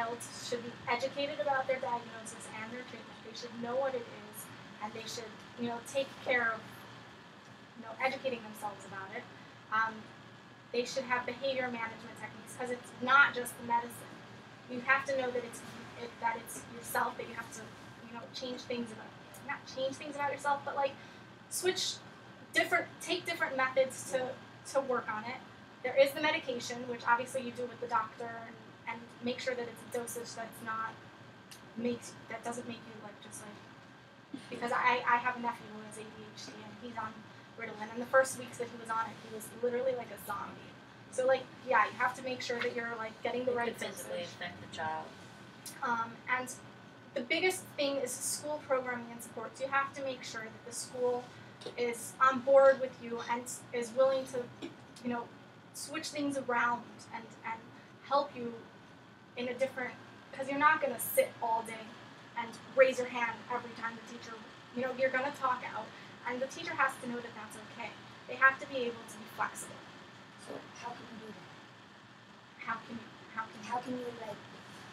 child should be educated about their diagnosis and their treatment. They should know what it is, and they should, take care of, educating themselves about it. They should have behavior management techniques because it's not just the medicine. You have to know that it's yourself, that you have to, change things about, not change things about yourself, but like take different methods to work on it. There is the medication, which obviously you do with the doctor, and make sure that it's a dosage that doesn't make you because I have a nephew who has ADHD and he's on Ritalin, and the first weeks that he was on it, he was literally like a zombie. So you have to make sure that you're getting the right dosage. Physically affect the child. And the biggest thing is school programming and supports. You have to make sure that the school is on board with you and is willing to, switch things around and help you in a different, because you're not going to sit all day and raise your hand every time the teacher, you're going to talk out, and the teacher has to know that that's okay. They have to be able to be flexible. So how can you do that? How can you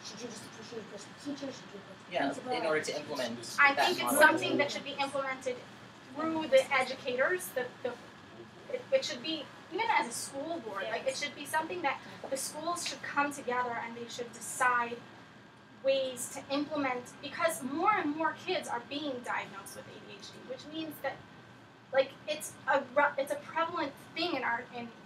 should you just appreciate the person teacher? Should you principal? In order to implement I think it's something that should be implemented through the educators. It should be, even as a school board, it should be something that the schools should come together and they should decide ways to implement, because more and more kids are being diagnosed with ADHD, which means that it's a prevalent thing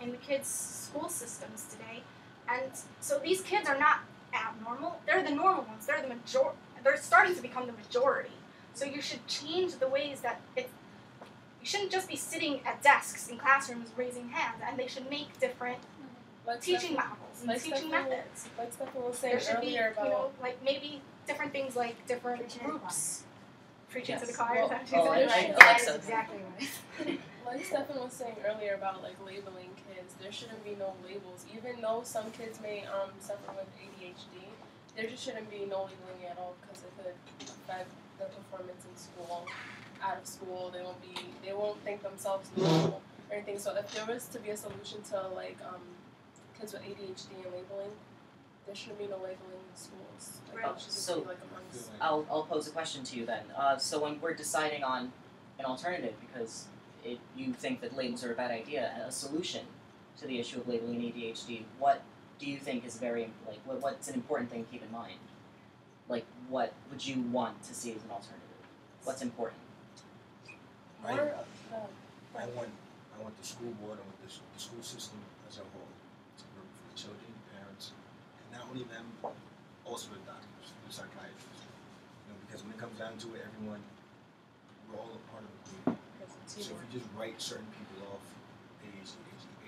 in the kids' school systems today, and so these kids are not abnormal. They're the normal ones. They're the majority. They're starting to become the majority. So you should change the ways that you shouldn't just be sitting at desks in classrooms raising hands, and they should make different teaching models and teaching methods. Like Stefan was saying there should earlier be, about maybe different things like different groups. Preaching to the Well, choir. That's exactly right. Like Stefan was saying earlier about labeling kids, there shouldn't be no labels. Even though some kids may suffer with ADHD, there just shouldn't be no labeling at all because it could affect their performance in school. Out of school, they won't think themselves normal or anything. So if there was to be a solution to kids with ADHD and labeling, there shouldn't be no labeling in schools. Right. It should just So be amongst. I'll pose a question to you then. So when we're deciding on an alternative, because you think that labels are a bad idea, a solution to the issue of labeling and ADHD, what do you think is what's an important thing to keep in mind? What would you want to see as an alternative? What's important? I want the school board, I want the school system as a whole to work for the children, parents, and not only them, also the doctors, the psychiatrists. Because when it comes down to it, we're all a part of the community. So if you just write certain people off, ADHD,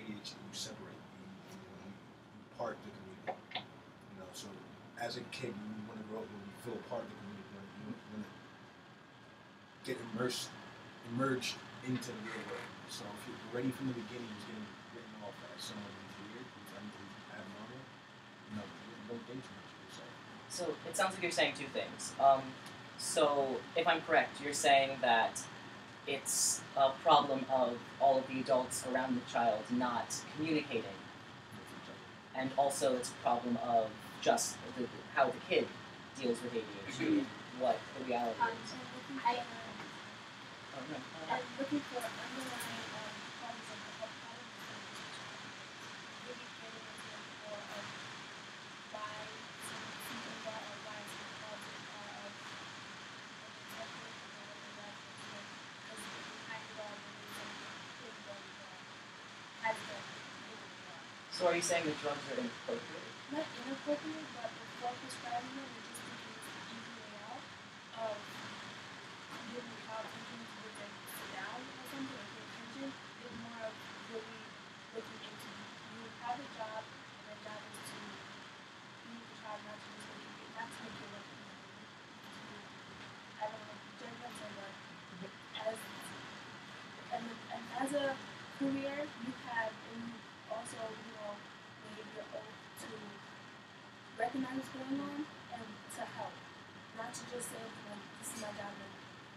you separate, you part the community. So as a kid, you want to grow up and you feel a part of the community. You want to get emerged into the real world. So if you're ready from the beginning, you're getting written off as someone who's weird, who's abnormal, don't think too much of yourself. So it sounds like you're saying two things. So if I'm correct, you're saying that it's a problem of all of the adults around the child not communicating, and also it's a problem of just how the kid deals with ADHD and what the reality is. I'm looking for underlying causes of the health problems, really getting into the core of why some symptoms are or why some causes are because behind it all there is something inborn as the So are you saying that drugs are inappropriate? not inappropriate, but before prescribing them, we're just thinking it's the easy way out of giving the child something to sit down or something or pay attention. It's more of really looking into you have a job, and that job is to be the child, not to just make it, not to make it look easy. I don't know, judge them so much. As a career, you have, and you also, made your oath to recognize what's going on and to help. Not to just say, this is my job and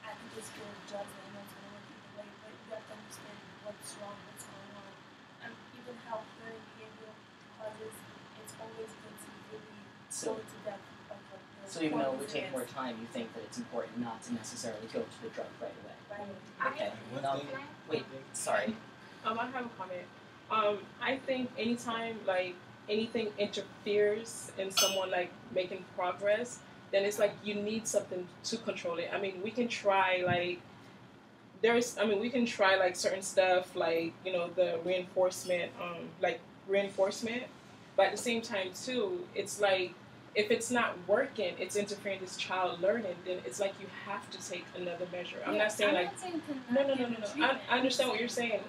I can just give drugs and it's going to work either way, but you have to understand what's wrong, what's going on. And even how learning behavioral causes, it's always good to really go into depth. So even though it would take more time, you think that it's important not to necessarily go to the drug right away. Okay. One Um, thing, wait, sorry. I have a comment. I think anytime like anything interferes in someone like making progress, then it's like you need something to control it. I mean, we can try like we can try like certain stuff like the reinforcement, but at the same time too, it's like if it's not working, it's interfering with this child learning. Then it's like you have to take another measure. I'm not saying like no. I understand what you're saying.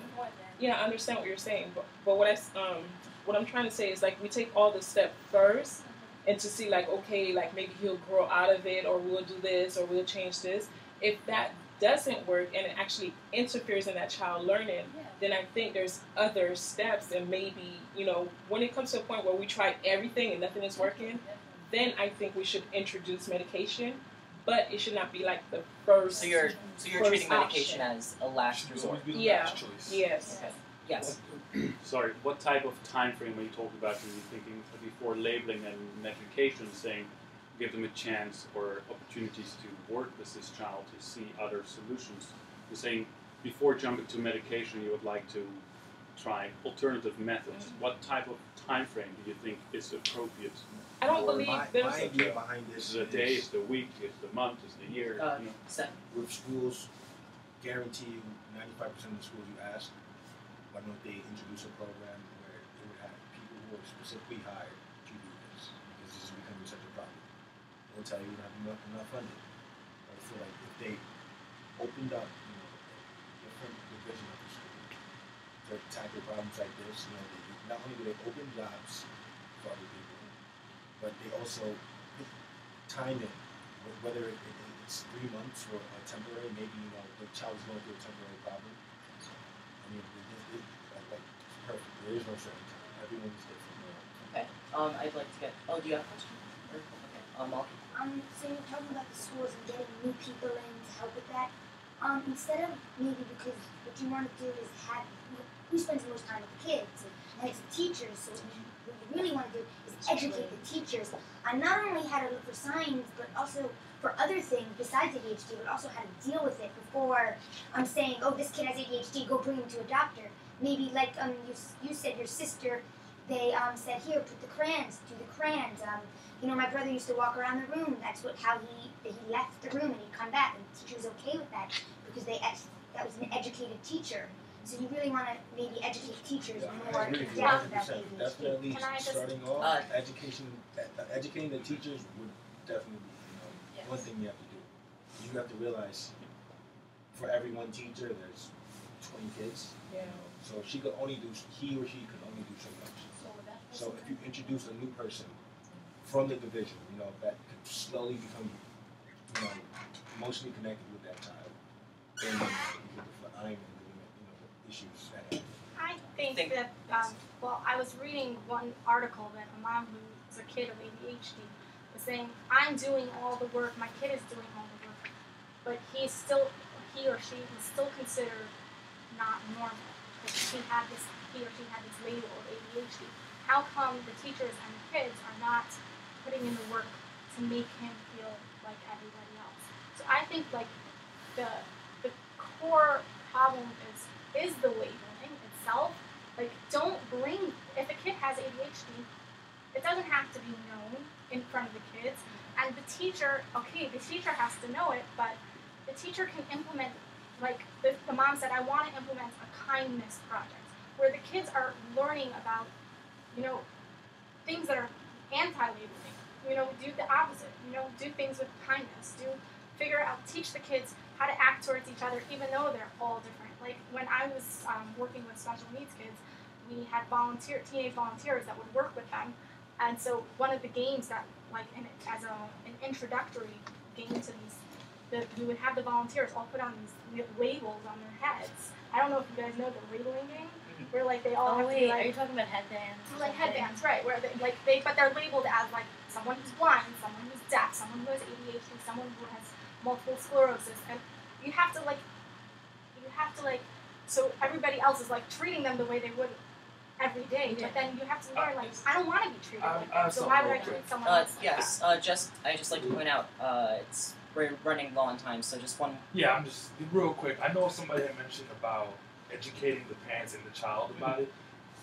Yeah, I understand what you're saying, but what I'm trying to say is like we take all the step first, and to see like okay, like maybe he'll grow out of it, or we'll do this, or we'll change this. If that doesn't work and it actually interferes in that child learning, then I think there's other steps, and maybe when it comes to a point where we try everything and nothing is working, then I think we should introduce medication, but it should not be like the first. So you're treating medication option. as a last should resort. always be the Yeah. last choice. Yes. Okay. Yes. Sorry, what type of time frame are you talking about when you're thinking before labeling and medication, saying give them a chance or opportunities to work with this child to see other solutions? You're saying before jumping to medication, you would like to try alternative methods. What type of time frame do you think is appropriate? I don't Or believe my there's idea behind Is this it a day, is it a week, is it a month, is it a year? Set. with schools, guarantee you 95% of the schools you ask, why don't they introduce a program where they would have people who are specifically hired to do this, because this is becoming such a problem. They'll tell you we don't have enough funding. I feel like if they opened up, a different division of the school to tackle problems like this, not only do they open jobs for other people, but they also put time in, whether it's 3 months or a temporary, maybe the child's going through a temporary problem. I mean, it's perfect. There is no certain time. Everyone is different. Okay. I'd like to get. Oh, do you have a question? Okay. So you're talking about the schools and getting new people in to help with that. Instead of maybe because what you want to do is have who spends the most time with the kids, and it's the teachers. So what you really want to do is educate the teachers on not only how to look for signs, but also for other things besides ADHD, but also how to deal with it before saying, oh, this kid has ADHD, go bring him to a doctor. Maybe like you said, your sister, they said, here, put the crayons, do the crayons. My brother used to walk around the room. That's how he left the room, and he'd come back, and the teacher was okay with that because that was an educated teacher. So you really want to maybe educate teachers more in depth about ADHD. Definitely Can I just- starting off, educating the teachers would definitely be one thing you have to do. You have to realize for every one teacher, there's 20 kids. Yeah. So he or she could only do so much. So if you introduce a new person from the division, that could slowly become, emotionally connected with that child, then you get the iron and the issues at hand. I think that, I was reading one article that a mom who's a kid of ADHD was saying, I'm doing all the work, my kid is doing all the work, but he or she is still considered not normal because he or she had this label of ADHD. How come the teachers and the kids are not putting in the work to make him feel like everybody else? So I think like the core problem is the labeling itself. Like, don't bring, if a kid has ADHD, it doesn't have to be known in front of the kids. And the teacher has to know it, but the teacher can implement, like the mom said, I want to implement a kindness project where the kids are learning about, things that are anti-labeling. Do the opposite. Do things with kindness. Teach the kids how to act towards each other, even though they're all different. Like when I was working with special needs kids, we had teenage volunteers that would work with them, and so one of the games that, as an introductory game to these, we would have the volunteers all put on these labels on their heads. I don't know if you guys know the labeling game, where they all have to be are you talking about headbands? Like headbands, right? Where but they're labeled as someone who's blind, someone who's deaf, someone who has ADHD, someone who has multiple sclerosis, and you have to so everybody else is treating them the way they would every day. But then you have to learn, like, I don't want to be treated like I that, so why would I something real treat someone else like Yes, that? I just like to point out, we're running low on time, so just one. Yeah, I'm just real quick. I know somebody had mentioned about educating the parents and the child about it.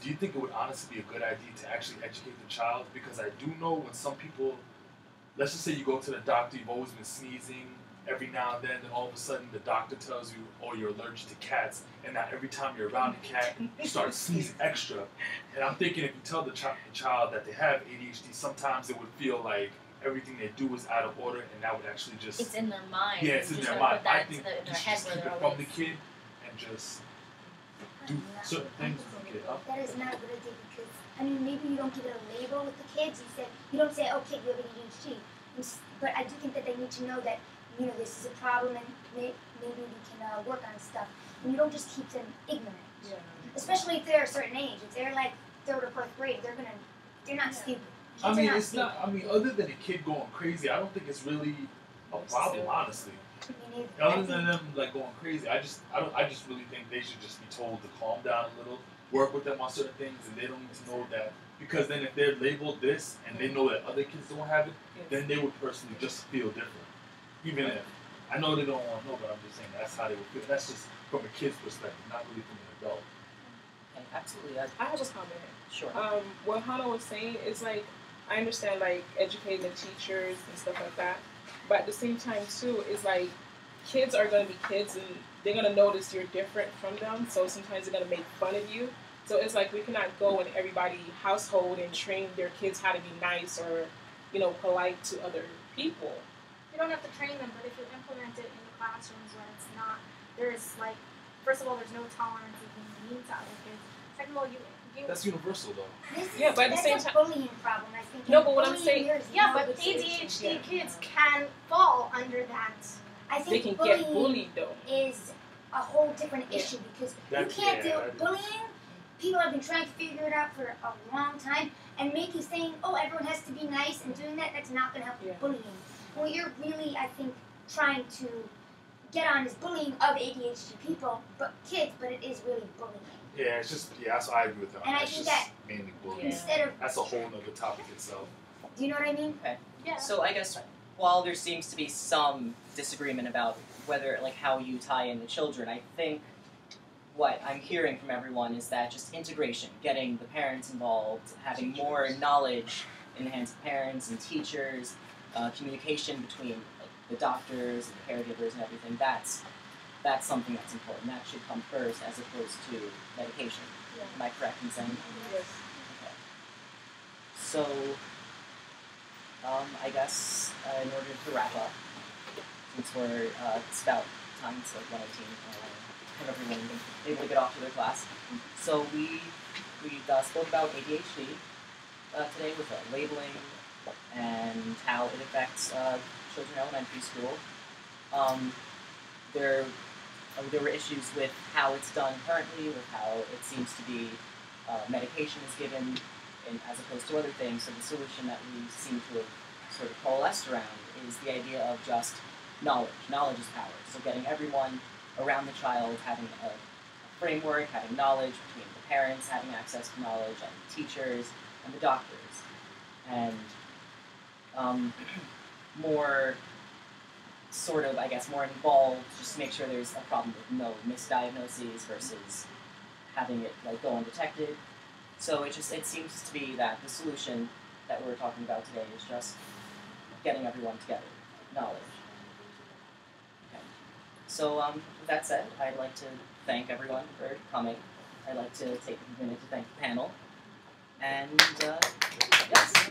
Do you think it would honestly be a good idea to actually educate the child? Because I do know when some people, let's just say you go to the doctor, you've always been sneezing every now and then all of a sudden the doctor tells you, oh, you're allergic to cats, and now every time you're around a cat, you start sneezing extra. And I'm thinking if you tell the child that they have ADHD, sometimes it would feel like everything they do is out of order, and that would actually just... It's in their mind. Yeah, it's in Just their gotta mind. put that I think in their you should head just where keep they're it from always... the kid and just do certain things with the kid. That is not a good idea because, I mean, maybe you don't give it a label with the kids. You don't say, oh, kid, you have ADHD. But I do think that they need to know that, you know, this is a problem and maybe we can work on stuff. And you don't just keep them ignorant. Yeah. Especially if they're a certain age. If they're like 3rd or 4th grade, they're not stupid. I Kids mean, are not it's stupid. not. I mean, other than a kid going crazy, I don't think it's really a problem, honestly. Me neither. Other than them like going crazy, I just really think they should just be told to calm down a little, work with them on certain things, and they don't need to know that. Because then if they're labeled this and they know that other kids don't have it, then they would personally just feel different. Even if I know they don't want to know, but I'm just saying that's how they would feel. That's just from a kid's perspective, not really from an adult. Okay, absolutely. I have a comment. Sure. What Hannah was saying is like, I understand like educating the teachers and stuff like that, but at the same time too, it's like kids are gonna be kids and they're gonna notice you're different from them. So sometimes they're gonna make fun of you. So it's like we cannot go in everybody's household and train their kids how to be nice or, you know, polite to other people. You don't have to train them, but if you implement it in the classrooms when it's not, there's like, first of all, there's no tolerance of being mean to other kids. Second of all, you That's universal, though. Yeah, but at the same that's time- a bullying problem, I think. No, but what I'm Bullying saying- there is yeah, no but good solution. ADHD kids can fall under that. I They think can get bullying bullied though. is a whole different issue because you can't do bullying. People have been trying to figure it out for a long time, and making saying, "Oh, everyone has to be nice," and doing that's not going to help with bullying. What you're really, I think, trying to get on is bullying of ADHD people, but kids. But it is really bullying. Yeah, it's just that's I agree with that. And I That's think just that mainly bullying. instead of, That's a whole other topic itself. do you know what I mean? Okay. Yeah. So I guess while there seems to be some disagreement about whether, like, how you tie in the children, I think what I'm hearing from everyone is that just integration, getting the parents involved, having more knowledge in the hands of parents and teachers, communication between like, the doctors and the caregivers and everything, that's something that's important. That should come first as opposed to medication. Yeah. Am I correct in saying that? Yes. Okay. So, I guess in order to wrap up, since we're it's about time, it's like 1:18, have everyone been able to get off to their class. So we spoke about ADHD today with labeling and how it affects children in elementary school. There were issues with how it's done currently, with how it seems to be medication is given as opposed to other things. So the solution that we seem to have sort of coalesced around is the idea of just knowledge. Knowledge is power. So getting everyone around the child having a framework, having knowledge between the parents, having access to knowledge, and the teachers and the doctors. And more sort of, I guess, more involved, just to make sure there's a problem with no misdiagnoses versus having it like go undetected. So it seems to be that the solution that we're talking about today is just getting everyone together, knowledge. Okay. So with that said, I'd like to thank everyone for coming. I'd like to take a minute to thank the panel. And yes.